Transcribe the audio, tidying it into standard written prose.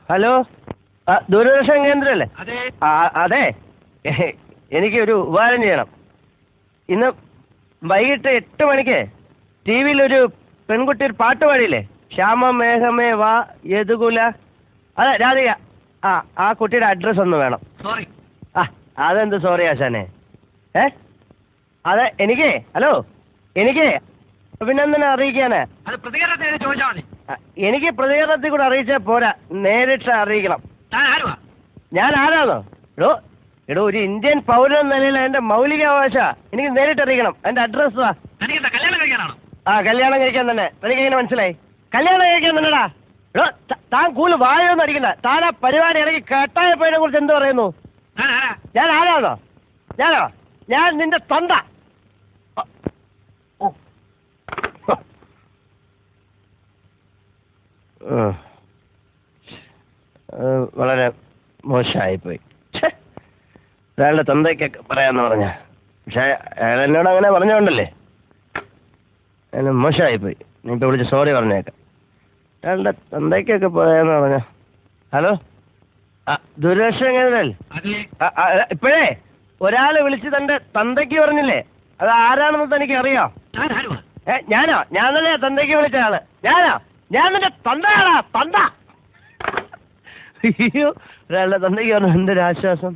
Hello, Doordarshan കേന്ദ്രമല്ലേ? അതെ, എനിക്കൊരു ഉപകാരം ചെയ്യണം. ഇന്ന് വൈകിട്ട് 8 മണിക്ക് ടി വിയിലൊരു പെൺകുട്ടി ഒരു പാട്ട് പാടിയില്ലേ? ശ്യാമ മേഘമേ വാ യദുകുല. അതെ, രാധിക. ആ കുട്ടിയുടെ അഡ്രസ്സ് ഒന്ന് വേണം. സോറി. അതെന്ത് സോറി ആശാനെ? അതെ, ഹലോ, എനിക്ക് അഭിനന്ദനം അറിയിക്കാന്. എനിക്ക് പ്രതികരണത്തിൽ കൂടെ അറിയിച്ചാൽ പോരാ, നേരിട്ട് അറിയിക്കണം. ഞാൻ ആരാണോ? എടോ ഒരു ഇന്ത്യൻ പൗരൻ എന്ന നിലയിൽ എന്റെ മൗലികാവകാശ എനിക്ക് നേരിട്ട് അറിയിക്കണം. എന്റെ അഡ്രസ് കല്യാണം കഴിക്കാൻ തന്നെ. എനിക്ക് എങ്ങനെ മനസ്സിലായി? കല്യാണം കഴിക്കാൻ തന്നെടാ. എടോ താൻ കൂടുതൽ വായൊന്നും അടിക്കണ്ട. താൻ ആ പരിപാടി ഇടയ്ക്ക് കട്ടായ പോയതിനെ കുറിച്ച് എന്ത് പറയുന്നു? ഞാൻ ആരാണോ? ഞാൻ നിന്റെ തൊണ്ട. വളരെ മോശമായിപ്പോയി. അയാളുടെ തന്തയ്ക്കൊക്കെ പറയാമെന്ന് പറഞ്ഞ, പക്ഷെ അയാൾ എന്നോട് അങ്ങനെ പറഞ്ഞോണ്ടല്ലേ അതിന് മോശമായിപ്പോയി. നീ ഇപ്പോൾ വിളിച്ച് സോറി പറഞ്ഞേക്കാം. അയാളുടെ തന്തയ്ക്കൊക്കെ പറയാമെന്ന് പറഞ്ഞ. ഹലോ, ദൂരദർശൻ കേന്ദ്രല്ലേ? ഇപ്പോഴേ ഒരാൾ വിളിച്ച് തന്റെ തന്തയ്ക്ക് പറഞ്ഞില്ലേ? അത് ആരാണെന്ന് തനിക്ക് അറിയാം? ഞാനോ? ഞാൻ തന്നെ തന്തയ്ക്ക് വിളിച്ച ആള്. ഞാൻ നിന്റെ തന്തയാടാ, തന്ത. അയ്യോ, ഒരാളുടെ തന്തയ്ക്ക് പറഞ്ഞു. എന്തൊരാശ്വാസം.